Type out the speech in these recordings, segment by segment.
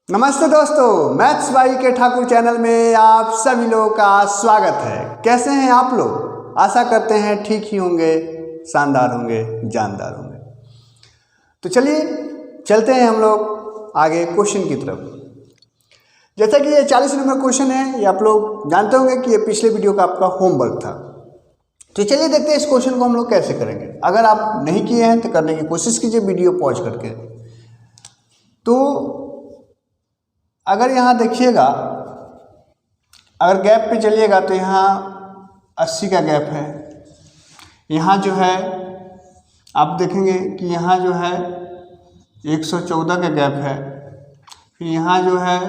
नमस्ते दोस्तों, मैथ्स भाई के ठाकुर चैनल में आप सभी लोगों का स्वागत है। कैसे हैं आप लोग? आशा करते हैं ठीक ही होंगे, शानदार होंगे, जानदार होंगे। तो चलिए चलते हैं हम लोग आगे क्वेश्चन की तरफ। जैसा कि ये 40 नंबर क्वेश्चन है, ये आप लोग जानते होंगे कि ये पिछले वीडियो का आपका होमवर्क था। तो चलिए देखते हैं इस क्वेश्चन को हम लोग कैसे करेंगे। अगर आप नहीं किए हैं तो करने की कोशिश कीजिए वीडियो पॉज करके। तो अगर यहाँ देखिएगा, अगर गैप पे चलिएगा तो यहाँ 80 का गैप है। यहाँ जो है आप देखेंगे कि यहाँ जो है 114 का गैप है। फिर यहाँ जो है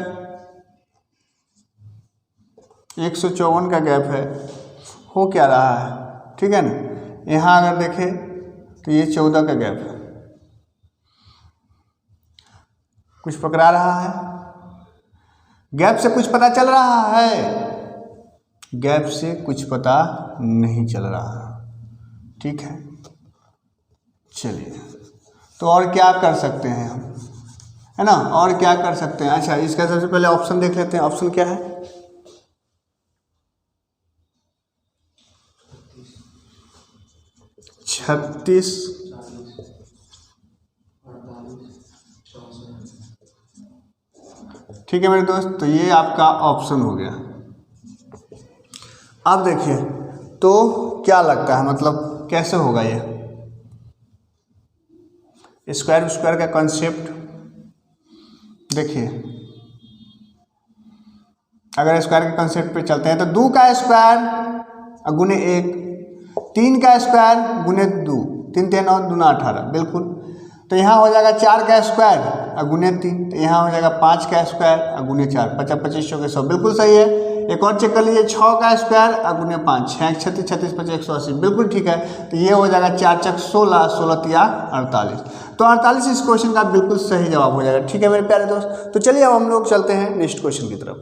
154 का गैप है। हो क्या रहा है, ठीक है ना। यहाँ अगर देखें तो ये 14 का गैप है। कुछ पकड़ा रहा है? गैप से कुछ पता चल रहा है? गैप से कुछ पता नहीं चल रहा, ठीक है। चलिए तो और क्या कर सकते हैं हम, है ना, और क्या कर सकते हैं। अच्छा, इसका सबसे पहले ऑप्शन देख लेते हैं। ऑप्शन क्या है? छत्तीस, ठीक है मेरे दोस्त। तो ये आपका ऑप्शन हो गया। अब देखिए तो क्या लगता है, मतलब कैसे होगा ये स्क्वायर स्क्वायर का कॉन्सेप्ट। देखिए अगर स्क्वायर के कॉन्सेप्ट पे चलते हैं तो 2 का स्क्वायर गुने 1, 3 का स्क्वायर गुने 2, 3 3 9 2 18, बिल्कुल। तो यहाँ हो जाएगा 4 का स्क्वायर गुने 3, तो यहाँ हो जाएगा 5 का स्क्वायर गुने 4, 50 25 के 100, बिल्कुल सही है। एक और चेक कर लीजिए, 6 का स्क्वायर गुने 5, 6 36 36 25 180, बिल्कुल ठीक है। तो ये हो जाएगा 4 चक 16, 16 तिया 48। तो 48 इस क्वेश्चन का बिल्कुल सही जवाब हो जाएगा, ठीक है मेरे प्यारे दोस्त। तो चलिए अब हम लोग चलते हैं नेक्स्ट क्वेश्चन की तरफ।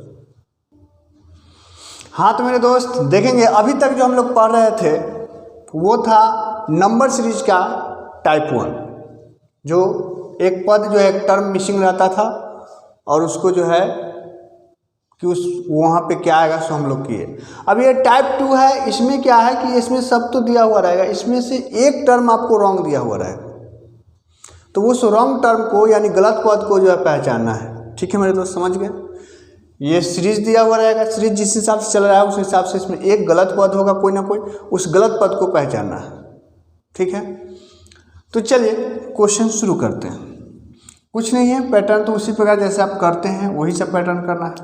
हाँ तो मेरे दोस्त देखेंगे, अभी तक जो हम लोग पढ़ रहे थे वो था नंबर सीरीज का टाइप 1, जो एक पद जो है एक टर्म मिसिंग रहता था और उसको जो है कि उस वहाँ पे क्या आएगा सो हम लोग किए। अब ये टाइप 2 है, इसमें क्या है कि इसमें सब तो दिया हुआ रहेगा, इसमें से एक टर्म आपको रॉन्ग दिया हुआ रहेगा। तो उस रॉन्ग टर्म को यानी गलत पद को जो है पहचानना है, ठीक है मेरे दोस्त, समझ गए। ये सीरीज दिया हुआ रहेगा, सीरीज जिस हिसाब से चल रहा है उस हिसाब से इसमें एक गलत पद होगा कोई ना कोई, उस गलत पद को पहचानना है, ठीक है। तो चलिए क्वेश्चन शुरू करते हैं। कुछ नहीं है, पैटर्न तो उसी प्रकार जैसे आप करते हैं वही सब पैटर्न करना है।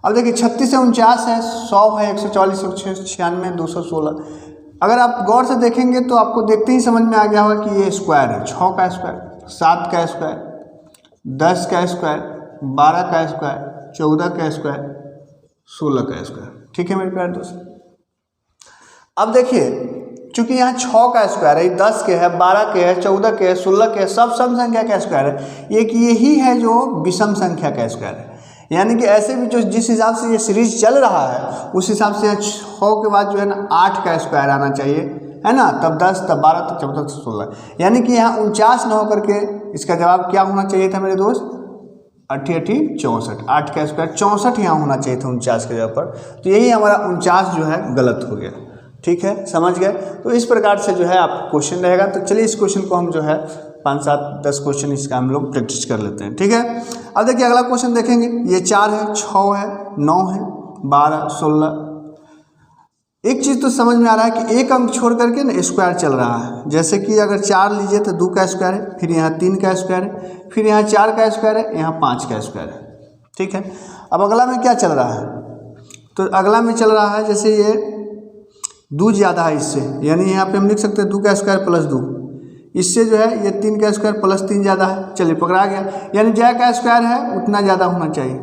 अब देखिए 36 से 49 है, 100 है, 140, 196, 216। अगर आप गौर से देखेंगे तो आपको देखते ही समझ में आ गया होगा कि ये स्क्वायर है। 6 का स्क्वायर, 7 का स्क्वायर, 10 का स्क्वायर, 12 का स्क्वायर, 14 का स्क्वायर, 16 का स्क्वायर, ठीक है मेरे प्यारे दोस्त। अब देखिए चूंकि यहाँ 6 का स्क्वायर है, 10 के है, 12 के है, 14 के है, 16 के है, सब सम संख्या का स्क्वायर है। एक यही है जो विषम संख्या का स्क्वायर है। यानी कि ऐसे भी जो जिस हिसाब से ये सीरीज चल रहा है उस हिसाब से 6 के बाद जो है ना 8 का स्क्वायर आना चाहिए, है ना, तब 10, तब 12, तब 14, तब 16। यानी कि यहाँ 49 न होकर के इसका जवाब क्या होना चाहिए था मेरे दोस्त? 8 8 64, 8 का स्क्वायर 64 यहाँ होना चाहिए था 49 के जगह पर। तो यही हमारा 49 जो है गलत हो गया, ठीक है, समझ गए। तो इस प्रकार से जो है आप क्वेश्चन रहेगा। तो चलिए इस क्वेश्चन को हम जो है 5 7 10 क्वेश्चन इसका हम लोग प्रैक्टिस कर लेते हैं, ठीक है। अब देखिए अगला क्वेश्चन देखेंगे, ये 4 है, 6 है, 9 है, 12, 16। एक चीज़ तो समझ में आ रहा है कि एक अंक छोड़ करके ना स्क्वायर चल रहा है। जैसे कि अगर 4 लीजिए तो 2 का स्क्वायर है, फिर यहाँ 3 का स्क्वायर है, फिर यहाँ 4 का स्क्वायर है, यहाँ 5 का स्क्वायर है, ठीक है। अब अगला में क्या चल रहा है? तो अगला में चल रहा है जैसे ये 2 ज़्यादा है इससे, यानी यहाँ पे हम लिख सकते हैं 2 का स्क्वायर प्लस 2। इससे जो है ये 3 का स्क्वायर प्लस 3 ज़्यादा है, चलिए पकड़ा गया। यानी जय का स्क्वायर है उतना ज़्यादा होना चाहिए।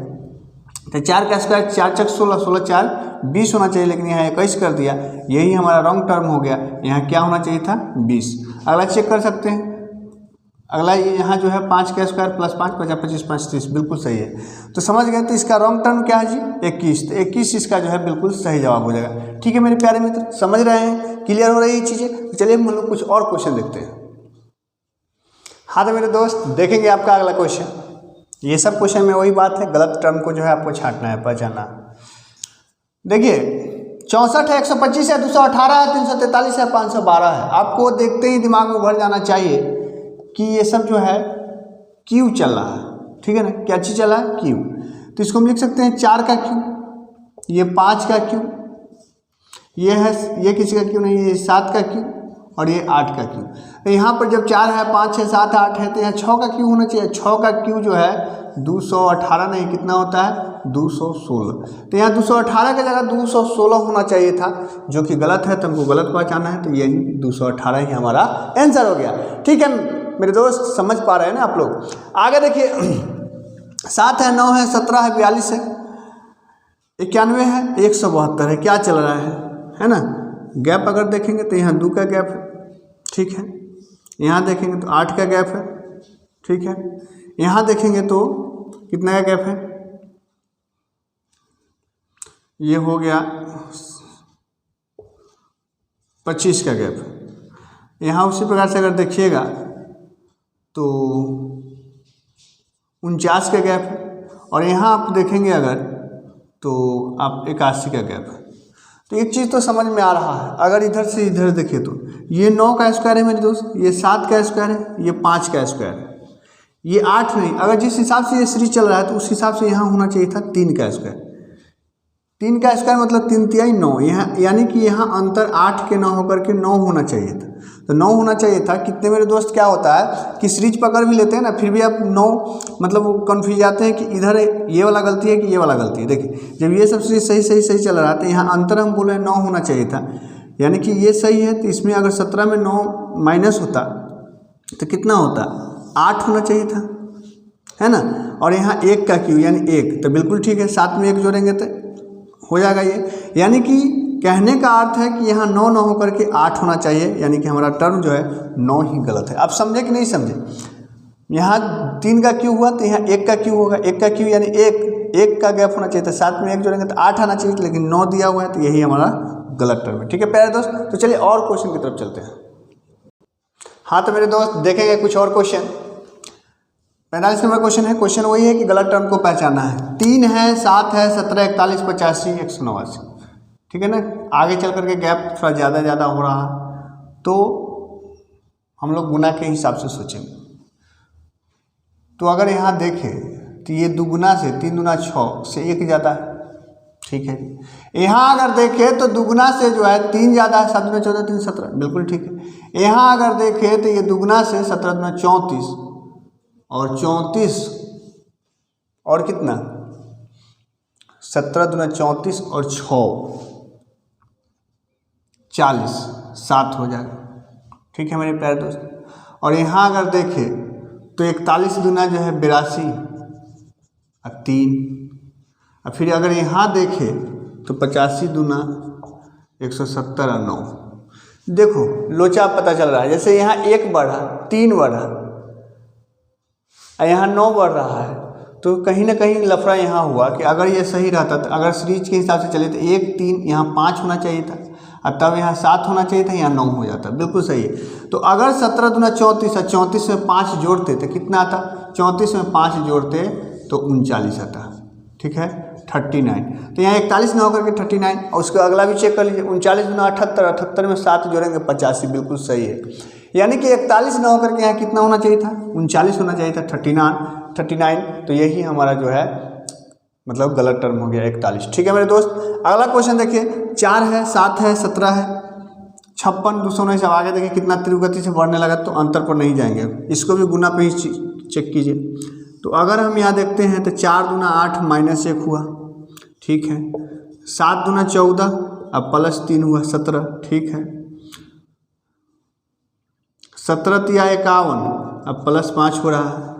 तो 4 का स्क्वायर 4 चक 16, 16 4 20 होना चाहिए, लेकिन यहाँ 21 कर दिया, यही हमारा रॉन्ग टर्म हो गया। यहाँ क्या होना चाहिए था? 20। अगला चेक कर सकते हैं, अगला यहाँ जो है 5 का स्क्वायर प्लस 5, 50 25 5 30, बिल्कुल सही है। तो समझ गए। तो इसका रॉन्ग टर्म क्या है जी? 21। तो 21 इसका जो है बिल्कुल सही जवाब हो जाएगा, ठीक है मेरे प्यारे मित्र, समझ रहे हैं, क्लियर हो रही है चीज़ें। तो चलिए हम लोग कुछ और क्वेश्चन देखते हैं। हाँ तो मेरे दोस्त देखेंगे आपका अगला क्वेश्चन। ये सब क्वेश्चन में वही बात है, गलत टर्म को जो है आपको छांटना है, पहचानना। देखिए 64 है, 125 है, 218 है, 343 है, 512 है। आपको देखते ही दिमाग में भर जाना चाहिए कि ये सब जो है क्यू चल रहा है, ठीक है ना। क्या चीज़ चल रहा है? क्यू। तो इसको हम लिख सकते हैं 4 का क्यू, ये 5 का क्यू, ये है, ये किसी का क्यू नहीं, ये 7 का क्यू और ये 8 का क्यू। तो यहाँ पर जब 4 है, 5 है, 7 8 है, तो यहाँ 6 का क्यू होना चाहिए। 6 का क्यू जो है 218 नहीं, कितना होता है? 216। तो यहाँ 218 की जगह 216 होना चाहिए था, जो कि गलत है, तो हमको गलत पहचाना है। तो यही 218 ही हमारा आंसर हो गया। ठीक है मेरे दोस्त, समझ पा रहे हैं ना आप लोग। आगे देखिए 7 है, 9 है, 17 है, 42 है, 91 है, 172 है। क्या चल रहा है ना। गैप अगर देखेंगे तो यहाँ 2 का गैप है, ठीक है। यहाँ देखेंगे तो 8 का गैप है, ठीक है। यहाँ देखेंगे तो कितना का गैप है? ये हो गया 25 का गैप है। यहाँ उसी प्रकार से अगर देखिएगा तो 49 का गैप है, और यहाँ आप देखेंगे अगर तो आप 81 का गैप है। तो एक चीज़ तो समझ में आ रहा है, अगर इधर से इधर देखें तो ये 9 का स्क्वायर है मेरे दोस्त, ये 7 का स्क्वायर है, ये 5 का स्क्वायर है, ये 8 नहीं। अगर जिस हिसाब से ये सीरीज चल रहा है तो उस हिसाब से यहाँ होना चाहिए था 3 का स्क्वायर। 3 का स्क्वायर मतलब 3 तिहाई 9, यहाँ यानी कि यहाँ अंतर 8 के 9 होकर के 9 होना चाहिए था। तो 9 होना चाहिए था। कितने मेरे दोस्त क्या होता है कि सीरीज पकड़ भी लेते हैं ना, फिर भी आप 9 मतलब वो कन्फ्यूज जाते हैं कि इधर ये वाला गलती है कि ये वाला गलती है। देखिए जब ये सब सीरीज सही चल रहा है तो यहाँ अंतर हम बोल रहे हैं 9 होना चाहिए था, यानी कि ये सही है। तो इसमें अगर 17 में 9 माइनस होता तो कितना होता? 8 होना चाहिए था, है ना। और यहाँ 1 का क्यू यानी 1, तो बिल्कुल ठीक है। 7 में 1 जोड़ेंगे तो हो जाएगा ये, यानी कि कहने का अर्थ है कि यहाँ 9 न होकर के 8 होना चाहिए, यानी कि हमारा टर्म जो है 9 ही गलत है। आप समझे कि नहीं समझे? यहाँ 3 का क्यू हुआ तो यहाँ 1 का क्यू होगा, 1 का क्यू यानी 1 का गैप होना चाहिए था। 7 में 1 जोड़ेंगे तो 8 आना चाहिए, लेकिन 9 दिया हुआ है, तो यही हमारा गलत टर्म है। ठीक है प्यारे दोस्त, तो चलिए और क्वेश्चन की तरफ चलते हैं। हाँ तो मेरे दोस्त देखेंगे कुछ और क्वेश्चन। 45 नंबर क्वेश्चन है। क्वेश्चन वही है कि गलत टर्म को पहचानना है। 3 है, 7 है, 17, 41, 85, 189, ठीक है ना। आगे चल करके गैप थोड़ा ज़्यादा हो रहा है, तो हम लोग गुना के हिसाब से सोचेंगे। तो अगर यहाँ देखें तो ये दुगुना से 3 दूना 6 से 1 ज़्यादा है, ठीक है। यहाँ अगर देखें तो दुगुना से जो है 3 ज़्यादा है, 7 दूना 14, 3 17, बिल्कुल ठीक है। यहाँ अगर देखें तो ये दुगुना से 17 दूना 34 और 34 और कितना 17 दूना 34 और 6 40, 7 हो जाएगा, ठीक है मेरे प्यारे दोस्त। और यहाँ अगर देखें तो 41 दूना जो है 82 और 3, और फिर अगर यहाँ देखें तो 85 दूना 170 और 9। देखो लोचा पता चल रहा है, जैसे यहाँ 1 बढ़ा, 3 बढ़ा और यहाँ 9 बढ़ रहा है, तो कहीं ना कहीं लफड़ा यहाँ हुआ कि अगर ये सही रहता तो अगर सीरीज के हिसाब से चले तो 1 3 यहाँ 5 होना चाहिए था, और तब यहाँ 7 होना चाहिए था, यहाँ 9 हो जाता। बिल्कुल सही है। तो अगर 17 दूना 34 और 34 में 5 जोड़ते तो कितना आता? 34 में 5 जोड़ते तो 39 आता, ठीक है 39। तो यहाँ 41 ना होकर के 39, और उसका अगला भी चेक कर लीजिए। 39 दूना 78, 78 में 7 जोड़ेंगे 85, बिल्कुल सही है। यानी कि 41 ना होकर के यहाँ कितना होना चाहिए था? 39 होना चाहिए था, 39। तो यही हमारा जो है मतलब गलत टर्म हो गया 41, ठीक है मेरे दोस्त। अगला क्वेश्चन देखिए। 4 है, 7 है, 17 है, 56, 219। सब आगे देखिए कितना तीव्र गति से बढ़ने लगा, तो अंतर पर नहीं जाएंगे, इसको भी गुना पे ही चेक कीजिए। तो अगर हम यहाँ देखते हैं तो 4 दूना 8 माइनस 1 हुआ, ठीक है। 7 दूना 14 अब प्लस 3 हुआ 17, ठीक है। 17 तिया 51 अब प्लस 5 हो रहा है,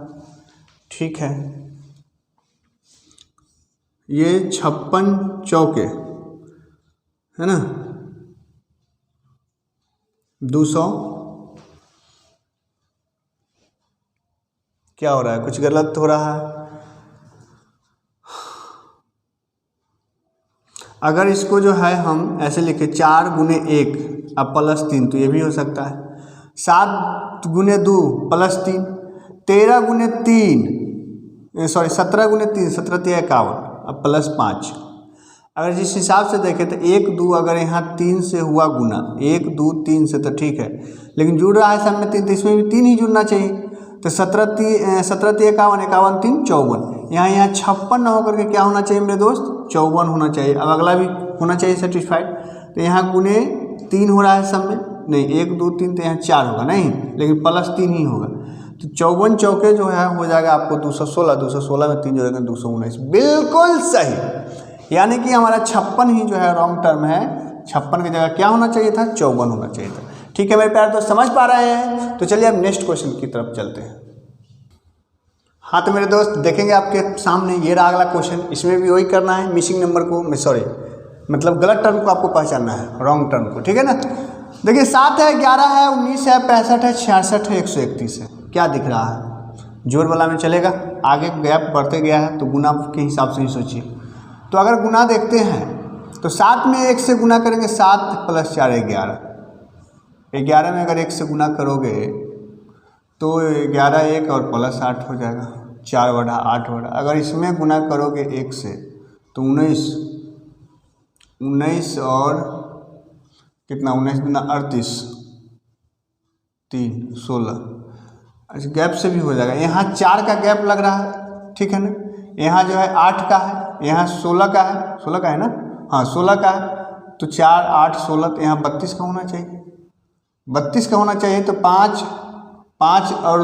ठीक है। ये 56 चौके है ना 200। क्या हो रहा है? कुछ गलत हो रहा है। अगर इसको जो है हम ऐसे लिखे 4 गुने 1 अब प्लस 3, तो ये भी हो सकता है। 7 गुने 2 प्लस 3, 13 गुने 3 सॉरी 17 गुने 3 17 3 51 अब प्लस 5। अगर जिस हिसाब से देखें तो 1 2 अगर यहाँ 3 से हुआ गुना 1 2 3 से तो ठीक है, लेकिन जुड़ रहा है सामने 3 तो इसमें भी 3 ही जुड़ना चाहिए। तो 17 3 51 51 3 54 यहाँ 56 न होकर के क्या होना चाहिए मेरे दोस्त 54 होना चाहिए। अब अगला भी होना चाहिए सेटिस्फाइड। तो यहाँ गुने 3 हो रहा है सब में, नहीं 1 2 3 तो यहाँ 4 होगा नहीं, लेकिन प्लस 3 ही होगा। तो 54 चौके जो है हो जाएगा आपको 216, 216 में 3 जोड़ेंगे 219, बिल्कुल सही। यानी कि हमारा 56 ही जो है रॉन्ग टर्म है, 56 की जगह क्या होना चाहिए था 54 होना चाहिए था। ठीक है मेरे प्यारे दोस्त, समझ पा रहे हैं? तो चलिए अब नेक्स्ट क्वेश्चन की तरफ चलते हैं। हाँ तो मेरे दोस्त देखेंगे आपके सामने ये रहा अगला क्वेश्चन। इसमें भी वही करना है, मिसिंग नंबर को सॉरी मतलब गलत टर्म को आपको पहचानना है, रॉन्ग टर्म को। ठीक है ना। देखिए 7 है, 11 है, 19 है, 65 है, 66 है, 131 है। क्या दिख रहा है? जोड़ वाला में चलेगा, आगे गैप बढ़ते गया है तो गुना के हिसाब से ही सोचिए। तो अगर गुना देखते हैं तो 7 में 1 से गुना करेंगे 7 प्लस 4 11। 11 में अगर 1 से गुना करोगे तो 11 1 और प्लस 8 हो जाएगा, 4 बटा 8 बटा। अगर इसमें गुना करोगे 1 से तो 19 और कितना 19 गुना 38 3 16। अच्छा गैप से भी हो जाएगा, यहाँ 4 का गैप लग रहा है, ठीक है ना। यहाँ जो है 8 का है, यहाँ 16 का है, 16 का है ना, हाँ 16 का है। तो 4 8 16 तो यहाँ 32 का होना चाहिए, 32 का होना चाहिए। तो 5 और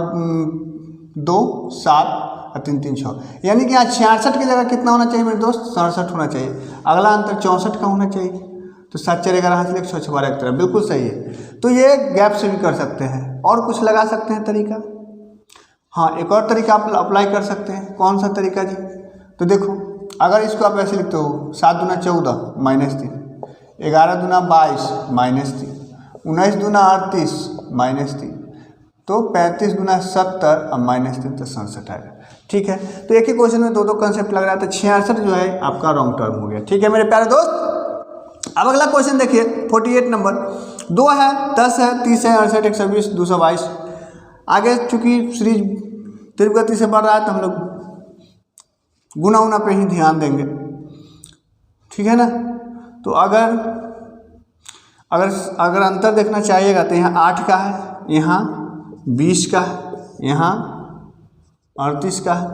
2 7 और 3 3 6, यानी कि यहाँ 66 की जगह कितना होना चाहिए मेरे दोस्त 67 होना चाहिए। अगला अंतर 64 का होना चाहिए। तो 7 4 11 हाथ 1 6 12 1 बिल्कुल सही है। तो ये गैप से भी कर सकते हैं, और कुछ लगा सकते हैं तरीका। हाँ एक और तरीका आप अप्लाई कर सकते हैं। कौन सा तरीका जी? तो देखो अगर इसको आप ऐसे लिखते हो 7 दूना 14 -3, 11 दूना 22 -3, 19 दूना 38 -3, तो 35 दूना 70 और -3 तो 67 आएगा। ठीक है। तो एक ही क्वेश्चन में दो कंसेप्ट लग रहा है, तो 66 जो है आपका रॉन्ग टर्म हो गया। ठीक है मेरे प्यारे दोस्त। अब अगला क्वेश्चन देखिए 48 नंबर। 2 है, 10 है, 30 है, 68 120 222। आगे चूंकि सीरीज तीव्र गति से बढ़ रहा है तो हम लोग गुना उना पे ही ध्यान देंगे, ठीक है ना। तो अगर अंतर देखना चाहिएगा तो यहाँ 8 का है, यहाँ 20 का है, यहाँ 38 का है।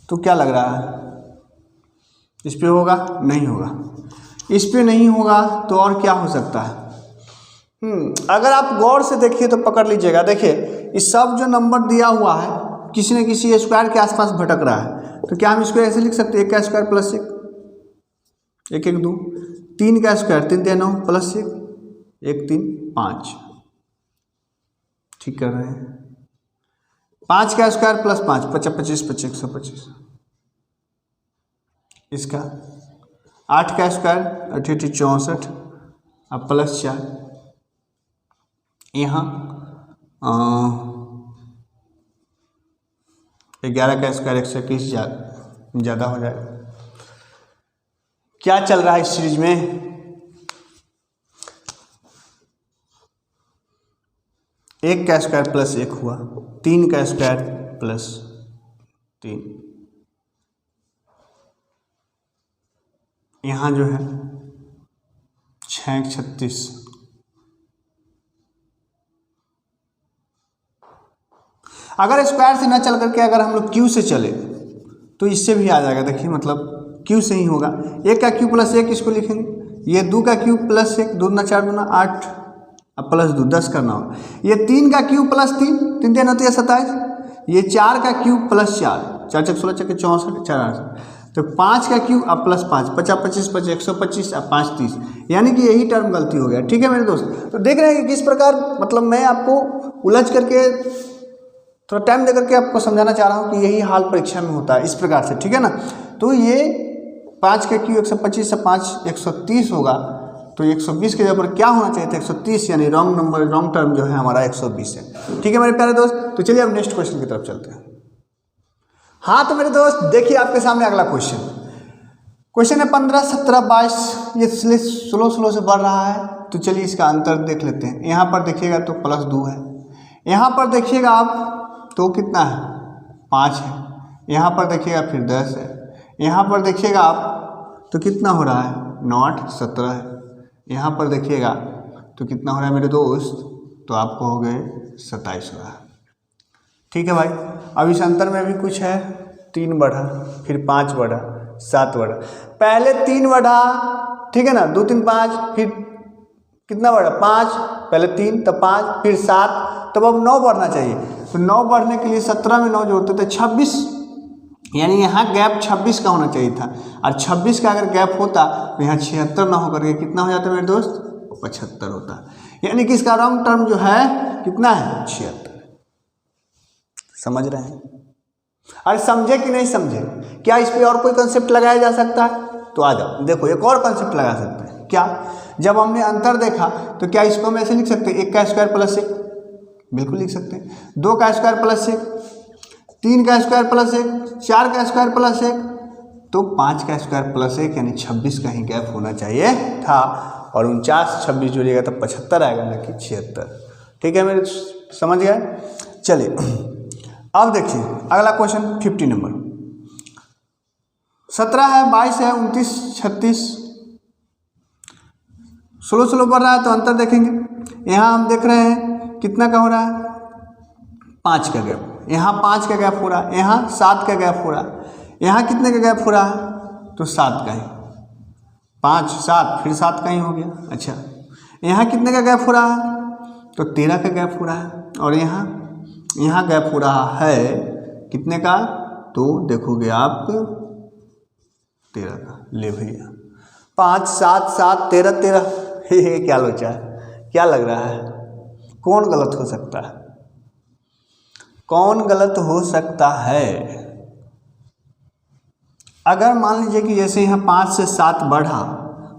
तो क्या लग रहा है इस पे होगा? नहीं होगा। इस पे नहीं होगा तो और क्या हो सकता है? अगर आप गौर से देखिए तो पकड़ लीजिएगा। देखिए इस सब जो नंबर दिया हुआ है किसी न किसी स्क्वायर के आसपास भटक रहा है। तो क्या हम इसको ऐसे लिख सकते हैं 1 का स्क्वायर प्लस 1 1 1 2, 3 का स्क्वायर 3 3 9 प्लस 1 1 3 5। ठीक कर रहे हैं। 5 का स्क्वायर प्लस 5 25 25 125। इसका 8 का स्क्वायर 88 64 अब प्लस 4। यहाँ 11 का स्क्वायर 121 ज़्यादा हो जाएगा। क्या चल रहा है इस सीरीज में? 1 का स्क्वायर प्लस 1 हुआ, 3 का स्क्वायर प्लस 3, यहाँ जो है 6 36। अगर स्क्वायर से ना चल करके अगर हम लोग क्यू से चले तो इससे भी आ जाएगा। देखिए मतलब क्यू से ही होगा। 1 का क्यू प्लस 1 इसको लिखेंगे। ये 2 का क्यू प्लस 1 2 4 2 8 अब प्लस 2 10 करना होगा। ये 3 का क्यू प्लस 3 3 3 होती है 27। ये 4 का क्यू प्लस 4 4 6 16 6 64 4 8। तो 5 का क्यू अब प्लस 5 50 25 25 125 अब 5 30, यानी कि यही टर्म गलती हो गया। ठीक है मेरे दोस्त। तो देख रहे हैं कि किस प्रकार मतलब मैं आपको उलझ करके थोड़ा टाइम दे करके आपको समझाना चाह रहा हूँ कि यही हाल परीक्षा में होता है इस प्रकार से। ठीक है ना। तो ये 5 का क्यू 125 से 5 130 होगा। तो 120 के जगह पर क्या होना चाहिए था 130, यानी रॉन्ग नंबर रॉन्ग टर्म जो है हमारा 120 है। ठीक है मेरे प्यारे दोस्त। तो चलिए अब नेक्स्ट क्वेश्चन की तरफ चलते हैं। हाँ तो मेरे दोस्त देखिए आपके सामने अगला क्वेश्चन है 15 17 22। ये स्लो से बढ़ रहा है। तो चलिए इसका अंतर देख लेते हैं। यहाँ पर देखिएगा तो प्लस 2 है, यहाँ पर देखिएगा आप तो कितना है 5 है, यहाँ पर देखिएगा फिर 10 है, यहाँ पर देखिएगा आप तो कितना हो रहा है 9 8 17 है, यहाँ पर देखिएगा तो कितना हो रहा है मेरे दोस्त, तो आपको हो गए 27 हो रहा है। ठीक है भाई। अब इस अंतर में भी कुछ है, 3 बढ़ा, फिर 5 बढ़ा, 7 बढ़ा, पहले 3 बढ़ा, ठीक है ना, 2 3 5, फिर कितना बढ़ा 5, पहले 3 तब 5 फिर 7, तब अब 9 बढ़ना चाहिए। तो 9 बढ़ने के लिए 17 में 9 जोड़ते थे 26, यानी यहाँ गैप 26 का होना चाहिए था, और 26 का अगर गैप होता तो यहाँ 76 ना होकर के कितना हो जाता मेरे दोस्त 75 होता, यानी कि इसका रॉन्ग टर्म जो है कितना है 76। समझ रहे हैं? अरे समझे कि नहीं समझे? क्या इस पे और कोई कंसेप्ट लगाया जा सकता है? तो आ जाओ, देखो एक और कंसेप्ट लगा सकते हैं। क्या? जब हमने अंतर देखा तो क्या इसको हम ऐसे लिख सकते हैं 1 का स्क्वायर प्लस 1, बिल्कुल लिख सकते हैं, 2 का स्क्वायर प्लस 1, 3 का स्क्वायर प्लस 1, 4 का स्क्वायर प्लस 1, तो 5 का स्क्वायर प्लस 1 यानी 26 का ही गैप होना चाहिए था, और 49 26 जोड़िएगा तो 75 आएगा ना कि 76। ठीक है मेरे, समझ गए? चलिए अब देखिए अगला क्वेश्चन 50 नंबर, 17 है, 22 है, 29 36, स्लो बढ़ रहा है तो अंतर देखेंगे। यहाँ हम देख रहे हैं कितना का हो रहा है 5 का गैप, यहाँ 5 का गैप हो रहा है, यहाँ 7 का गैप हो रहा है, यहाँ कितने का गैप हो रहा है तो 7 का ही, 5 7 फिर 7 का ही हो गया। अच्छा, यहाँ कितने का गैप हो रहा है तो 13 का गैप हो रहा है, और यहाँ गैप हो रहा है कितने का, तो देखोगे आप 13 का। ले भैया 5 7 7 13 13, हे क्या लोचा है, क्या लग रहा है, कौन गलत हो सकता है, कौन गलत हो सकता है? अगर मान लीजिए कि जैसे यहाँ 5 से 7 बढ़ा,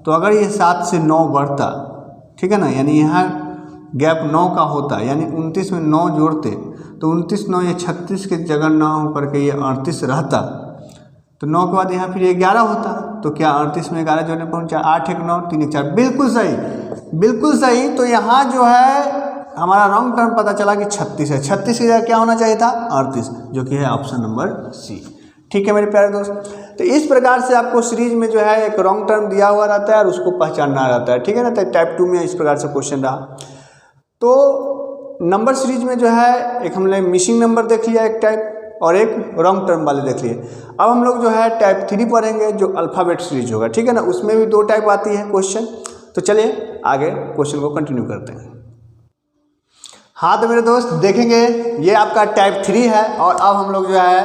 तो अगर ये 7 से 9 बढ़ता, ठीक है ना, यानी यहाँ गैप 9 का होता, यानी 29 में 9 जोड़ते तो 29 9 ये 36 के जगह 9 होकर के ये 38 रहता, तो 9 के बाद यहाँ फिर ये 11 होता, तो क्या 38 में 11 जोड़ने पहुँचा 8 1 9 3 1 4, बिल्कुल सही, बिल्कुल सही। तो यहाँ जो है हमारा रॉन्ग टर्म पता चला कि 36 है, 36 की जगह क्या होना चाहिए था 38, जो कि है ऑप्शन नंबर सी। ठीक है मेरे प्यारे दोस्त, तो इस प्रकार से आपको सीरीज में जो है एक रॉन्ग टर्म दिया हुआ रहता है और उसको पहचानना रहता है। ठीक है ना, तो टाइप 2 में इस प्रकार से क्वेश्चन रहा। तो नंबर सीरीज में जो है एक हमने मिसिंग नंबर देख लिया एक टाइप, और एक रॉन्ग टर्म वाले देख लिए। अब हम लोग जो है टाइप 3 पढ़ेंगे जो अल्फ़ाबेट सीरीज होगा। ठीक है ना, उसमें भी 2 टाइप आती है क्वेश्चन। तो चलिए आगे क्वेश्चन को कंटिन्यू करते हैं। हाँ तो मेरे दोस्त देखेंगे ये आपका टाइप 3 है, और अब हम लोग जो है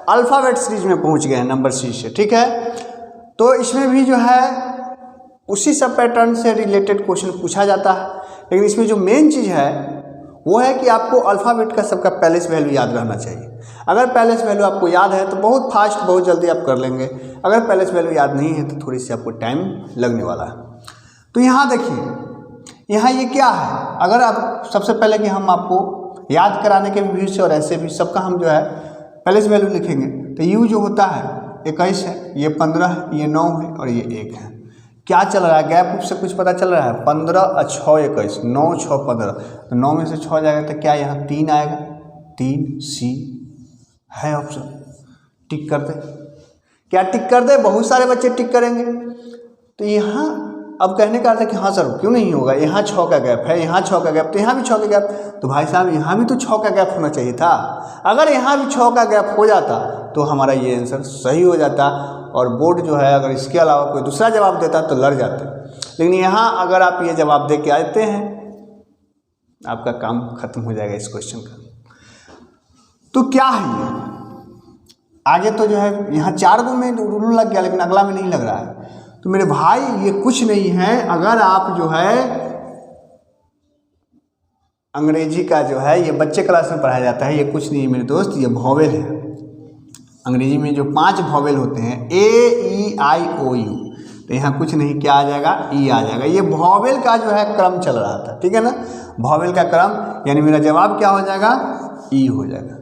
अल्फ़ाबेट सीरीज में पहुंच गए हैं नंबर सीरीज से। ठीक है, तो इसमें भी जो है उसी सब पैटर्न से रिलेटेड क्वेश्चन पूछा जाता है, लेकिन इसमें जो मेन चीज़ है वो है कि आपको अल्फ़ाबेट का सबका पैलेस वैल्यू याद रहना चाहिए। अगर पैलेस वैल्यू आपको याद है तो बहुत फास्ट, बहुत जल्दी आप कर लेंगे। अगर पैलेस वैल्यू याद नहीं है तो थोड़ी सी आपको टाइम लगने वाला है। तो यहाँ देखिए, यहाँ ये क्या है, अगर आप सबसे पहले कि हम आपको याद कराने के व्यू से और ऐसे भी सबका हम जो है पैलेस वैल्यू लिखेंगे, तो यू जो होता है 21 है, ये 15 है, ये 9 है और ये 1 है। क्या चल रहा है, गैप से कुछ पता चल रहा है, 15 6 21, 9 6 15, तो 9 में से 6 जाएगा तो क्या यहाँ 3 आएगा, 3 सी है ऑप्शन। टिक कर दे, क्या टिक कर दे, बहुत सारे बच्चे टिक करेंगे। तो यहाँ अब कहने का अर्थ है कि हाँ सर क्यों नहीं होगा, यहाँ 6 का गैप है, यहाँ 6 का गैप, तो यहाँ भी 6 का गैप, तो भाई साहब यहाँ भी तो 6 का गैप होना चाहिए था। अगर यहाँ भी 6 का गैप हो जाता तो हमारा ये आंसर सही हो जाता, और बोर्ड जो है अगर इसके अलावा कोई दूसरा जवाब देता तो लड़ जाते। लेकिन यहाँ अगर आप ये जवाब दे के आते हैं, आपका काम खत्म हो जाएगा इस क्वेश्चन का। तो क्या है ये आगे, तो जो है यहाँ 4 गो में रूल लग गया, लेकिन अगला में नहीं लग रहा है। तो मेरे भाई ये कुछ नहीं है, अगर आप जो है अंग्रेजी का जो है ये बच्चे क्लास में पढ़ाया जाता है, ये कुछ नहीं है मेरे दोस्त, ये वॉवेल है। अंग्रेजी में जो 5 वॉवेल होते हैं A-E-I-O-U, तो यहाँ कुछ नहीं, क्या आ जाएगा, ई आ जाएगा। ये वॉवेल का जो है क्रम चल रहा था, ठीक है ना, वॉवेल का क्रम, यानी मेरा जवाब क्या हो जाएगा, ई हो जाएगा।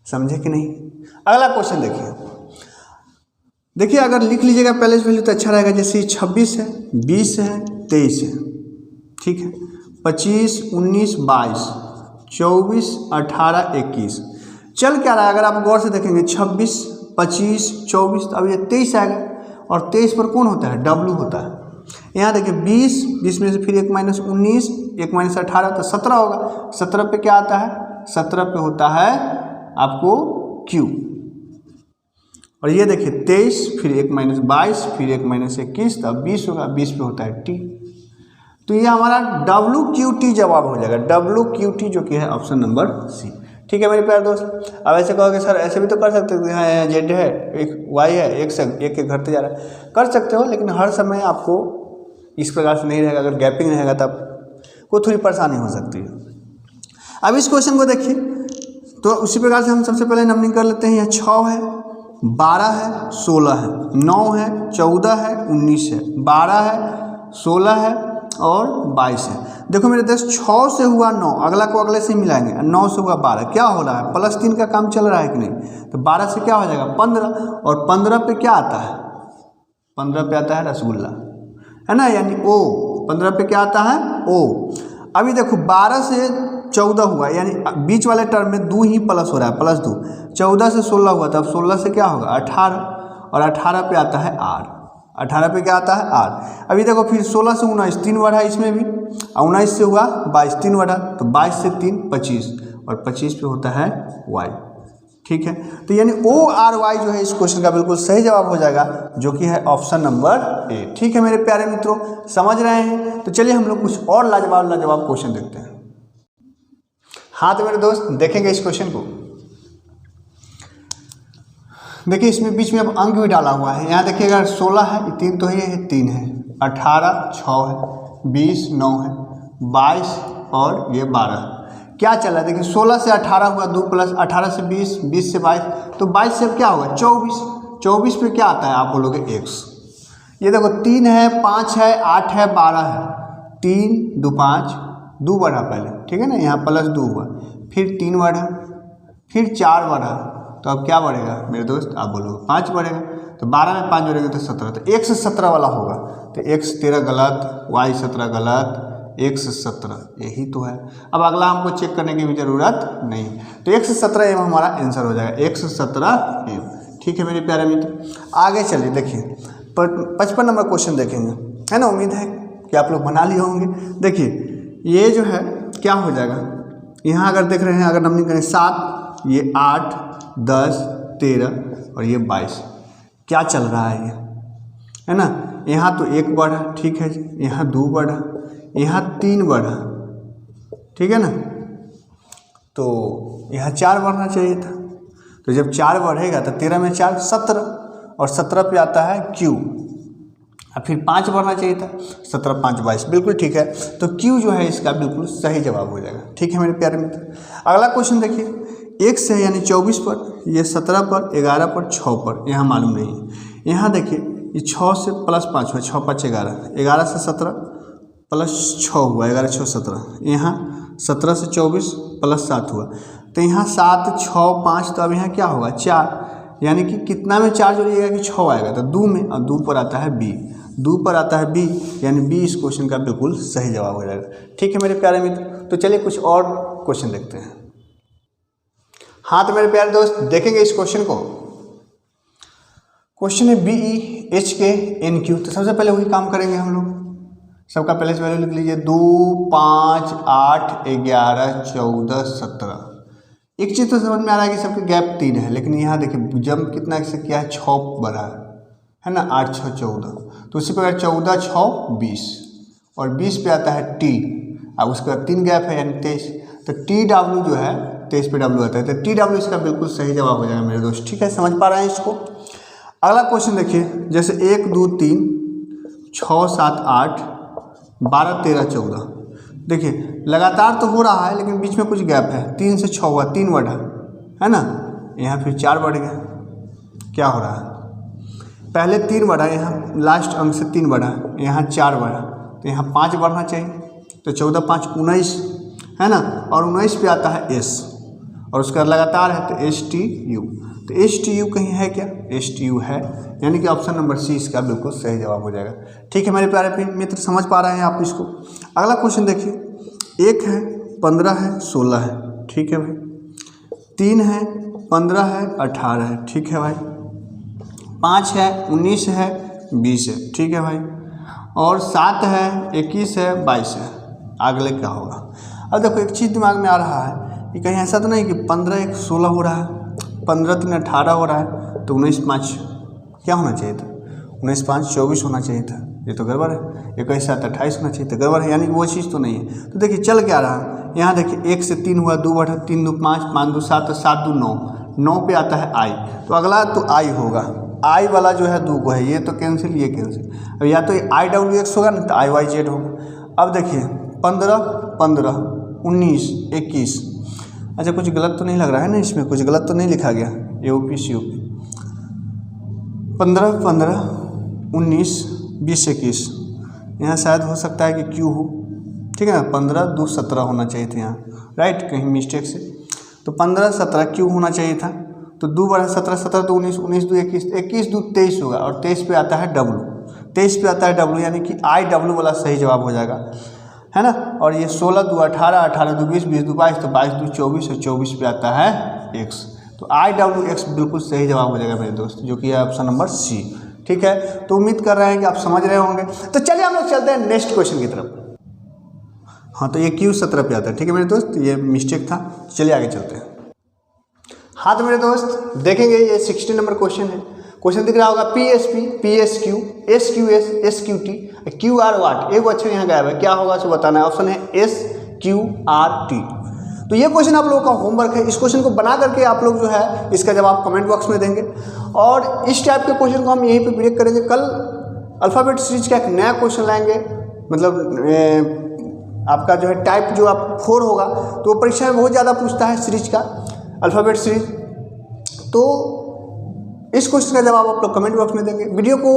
समझे कि नहीं? अगला क्वेश्चन देखिए अगर लिख लीजिएगा पैलेस वैल्यू तो अच्छा रहेगा। जैसे 26 है, 20 है, 23 है, ठीक है, 25 19 22 24 18 21, चल क्या रहा है अगर आप गौर से देखेंगे 26, 25, 24, तो अब ये 23 आएगा और 23 पर कौन होता है, W होता है। यहाँ देखिए 20 में से फिर 1 - 19, 1 - 18 तो 17 होगा। 17 पे क्या आता है, 17 पे होता है आपको Q। और ये देखिए 23 फिर 1 - 22 फिर 1 - 21 तब 20 होगा, 20 पे होता है T। तो ये हमारा WQT जवाब हो जाएगा, WQT जो कि है ऑप्शन नंबर सी। ठीक है मेरे प्यारे दोस्त। अब ऐसे कहोगे सर ऐसे भी तो कर सकते हो, यहाँ जेड है, एक वाई है, एक से एक के घटते जा रहा है, कर सकते हो, लेकिन हर समय आपको इस प्रकार से नहीं रहेगा। अगर गैपिंग रहेगा तब को थोड़ी परेशानी हो सकती है। अब इस क्वेश्चन को देखिए, तो उसी प्रकार से हम सबसे पहले नंबरिंग कर लेते हैं। यहाँ 6 है, 12 है, 16 है, 9 है, 14 है, 19 है, 12 है, 16 है और 22 है। देखो मेरे दोस्त 6 से हुआ 9, अगला को अगले से मिलाएंगे, 9 से हुआ 12, क्या हो रहा है, +3 का काम चल रहा है कि नहीं, तो 12 से क्या हो जाएगा 15, और 15 पे क्या आता है, 15 पे आता है रसगुल्ला, है ना, यानी O। 15 पे क्या आता है O। अभी देखो 12 से 14 हुआ, यानी बीच वाले टर्म में 2 ही प्लस हो रहा है, +2। 14 से 16 हुआ, तब 16 से क्या होगा 18, और 18 पे आता है R। 18 पे क्या आता है R। अभी देखो फिर 16 से 19 3 बढ़ा इसमें भी, 19 से हुआ 22 3 बढ़ा, तो 22 से 3 25, और 25 पे होता है Y। ठीक है, तो यानी ORY जो है इस क्वेश्चन का बिल्कुल सही जवाब हो जाएगा, जो कि है ऑप्शन नंबर A। ठीक है मेरे प्यारे मित्रों, समझ रहे हैं। तो चलिए हम लोग कुछ और लाजवाब क्वेश्चन देखते हैं। हाँ तो मेरे दोस्त देखेंगे इस क्वेश्चन को। देखिए इसमें बीच में अब अंक भी डाला हुआ है। यहाँ देखिएगा 16 है, 3 तो ये है, 3 है, 18 6 है, 20 9 है, 22 और ये 12। क्या चल रहा है देखिए, 16 से 18 हुआ 2 प्लस 18 से 20, 20 से 22, तो 22 से अब क्या होगा 24। 24 पे क्या आता है आप बोलोगे x। ये देखो 3 है, 5 है, 8 है, 12 है, 3 2 5, 2 बढ़ा पहले, ठीक है ना, यहाँ +2 हुआ, फिर 3 बढ़ा, फिर 4 बढ़ा, तो अब क्या बढ़ेगा मेरे दोस्त आप बोलोगे 5 बढ़ेगा, तो 12 में 5 जोड़ेंगे तो 17, तो x 17 वाला होगा। तो x 13 गलत, y 17 गलत, x 17 यही तो है। अब अगला हमको चेक करने की भी जरूरत नहीं, तो x 17 एम हमारा आंसर हो जाएगा, x 17 एम। ठीक है मेरे प्यारे मित्र, आगे चलिए देखिए 55 नंबर क्वेश्चन देखेंगे, है ना। उम्मीद है कि आप लोग बना लिए होंगे। देखिए ये जो है क्या हो जाएगा, यहाँ अगर देख रहे हैं, अगर नंबरिंग करें 7, ये 8 10 13 और ये 22, क्या चल रहा है ये, है ना। यहाँ तो 1 बढ़ा, ठीक है, यहाँ 2 बढ़ा, यहाँ 3 बढ़ा, ठीक है ना, तो यहाँ 4 बढ़ना चाहिए था। तो जब 4 बढ़ेगा तो 13 में 4 17, और 17 पे आता है Q। अब फिर 5 बढ़ना चाहिए था, 17 5 22, बिल्कुल ठीक है। तो Q जो है इसका बिल्कुल सही जवाब हो जाएगा। ठीक है मेरे प्यारे मित्र, अगला क्वेश्चन देखिए, x है यानी 24 पर, ये 17 पर, 11 पर, 6 पर, यहाँ मालूम नहीं है। यहाँ देखिए ये 6 से +5 हुआ, 6 5 11, 11 से 17 +6 हुआ, 11 6 17, यहाँ 17 से 24 +7 हुआ, तो यहाँ 7 6 5, तो अब यहाँ क्या होगा 4, यानी कि कितना में 4 जोड़िएगा कि 6 आएगा, तो 2 में, और 2 पर आता है B, 2 पर आता है B, यानी B इस क्वेश्चन का बिल्कुल सही जवाब हो जाएगा। ठीक है मेरे प्यारे मित्र, तो चलिए कुछ और क्वेश्चन देखते हैं। हाँ तो मेरे प्यारे दोस्त देखेंगे इस क्वेश्चन को। क्वेश्चन है BEHKNQ। तो सबसे पहले वही काम करेंगे हम लोग, सबका पहले से वैल्यू लिख लीजिए, 2 5 8 11 14 17। एक चीज़ तो समझ में आ रहा है कि सबके गैप 3 है, लेकिन यहाँ देखिए जंप कितना से किया है, 6 बढ़ा है ना, 8 6 14, तो उसी प्रकार 14 6 20, और 20 पे आता है T। अब उसके बाद 3 गैप है यानी 23, तो TW जो है 23 पे W आता है, तो TW इसका बिल्कुल सही जवाब हो जाएगा मेरे दोस्त। ठीक है, समझ पा रहे हैं इसको। अगला क्वेश्चन देखिए, जैसे 1 2 3 6 7 8 12 13 14, देखिए लगातार तो हो रहा है, लेकिन बीच में कुछ गैप है, 3 से 6 हुआ, 3 बढ़ा, है ना, यहाँ फिर 4 बढ़ गया, क्या हो रहा है, पहले 3 बढ़ा, यहाँ लास्ट अंक से 3 बढ़ा, यहाँ 4 बढ़ा, तो यहाँ 5 बढ़ना चाहिए, तो 14 5 19, है ना, और 19 पे आता है S, और उसका लगातार है तो STU, तो STU कहीं है क्या, STU है, यानी कि ऑप्शन नंबर C इसका बिल्कुल सही जवाब हो जाएगा। ठीक है मेरे प्यारे मित्र, समझ पा रहे हैं आप इसको। अगला क्वेश्चन देखिए, 1 है 15 है 16 है, ठीक है भाई, 3 है 15 है, 18 है, ठीक है भाई, 5 है, 19 है, 20 है, ठीक है भाई, और 7 है, 21 है, 22 है। अगले क्या होगा? अब देखो एक चीज़ दिमाग में आ रहा है कि कहीं ऐसा तो नहीं कि 15 1 16 हो रहा है, 15 3 18 हो रहा है, तो 19 5 क्या होना चाहिए था? 19 5 24 होना चाहिए था। ये तो गड़बड़ है। 21 7 28 होना चाहिए था, गड़बड़ है, यानी कि वो चीज़ तो नहीं है। तो देखिए चल क्या रहा है यहाँ, देखिए 1 से 3 हुआ, 2 बढ़ा, 3 2 5, 5 2 7, 7 2 9, 9 पे आता है आई, तो अगला तो आई होगा। आई वाला जो है 2 को है, ये तो कैंसिल, ये कैंसिल। अब या तो आई डब्ल्यू एक्स होगा ना, तो आई वाई जेड होगा। अब देखिए 15 15 19 21, अच्छा कुछ गलत तो नहीं लग रहा है ना, इसमें कुछ गलत तो नहीं लिखा गया, यूपी सी यूपी। 15 15 19 20 21, यहाँ शायद हो सकता है कि क्यू हो, ठीक है ना। 15 2 17 होना चाहिए था यहाँ, राइट, कहीं मिस्टेक से। तो 15 17 क्यू होना चाहिए था। तो 2 बढ़ा 17 17 तो 19, 19 2 21, 21 2 23 होगा, और 23 पे आता है डब्लू, 23 पे आता है डब्लू, यानी कि आई डब्लू वाला सही जवाब हो जाएगा, है ना। और ये 16 2 18, 18 2 20, 20 2 22, तो 22 2 24, और 24 पे आता है एक्स। तो आई डब्ल्यू एक्स बिल्कुल सही जवाब हो जाएगा मेरे दोस्त, जो कि है ऑप्शन नंबर सी, ठीक है। तो उम्मीद कर रहे हैं कि आप समझ रहे होंगे। तो चलिए हम लोग चलते हैं नेक्स्ट क्वेश्चन की तरफ। हाँ, तो ये क्यू 17 पे आता है, ठीक है मेरे दोस्त, ये मिस्टेक था। चलिए आगे चलते हैं। हाँ तो मेरे दोस्त देखेंगे, ये 16 नंबर क्वेश्चन है। क्वेश्चन दिख रहा होगा PSP, PSQ, SQS, SQT, QR वाट, एक अक्षर यहाँ गायब है, क्या होगा सो बताना है। ऑप्शन है SQRT। तो ये क्वेश्चन आप लोगों का होमवर्क है। इस क्वेश्चन को बना करके आप लोग जो है इसका जवाब कमेंट बॉक्स में देंगे, और इस टाइप के क्वेश्चन को हम यहीं पे ब्रेक करेंगे। कल अल्फ़ाबेट सीरीज का एक नया क्वेश्चन लाएंगे, मतलब आपका जो है टाइप जो आप 4 होगा, तो वो परीक्षा में बहुत ज़्यादा पूछता है सीरीज का, अल्फ़ाबेट सीरीज। तो इस क्वेश्चन का जवाब आप लोग कमेंट बॉक्स में देंगे, वीडियो को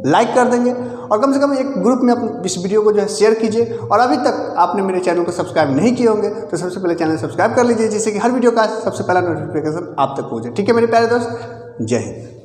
लाइक कर देंगे, और कम से कम एक ग्रुप में अपने इस वीडियो को जो है शेयर कीजिए। और अभी तक आपने मेरे चैनल को सब्सक्राइब नहीं किए होंगे तो सबसे पहले चैनल सब्सक्राइब कर लीजिए, जिससे कि हर वीडियो का सबसे पहला नोटिफिकेशन आप तक पहुंचे। ठीक है मेरे प्यारे दोस्त, जय हिंद।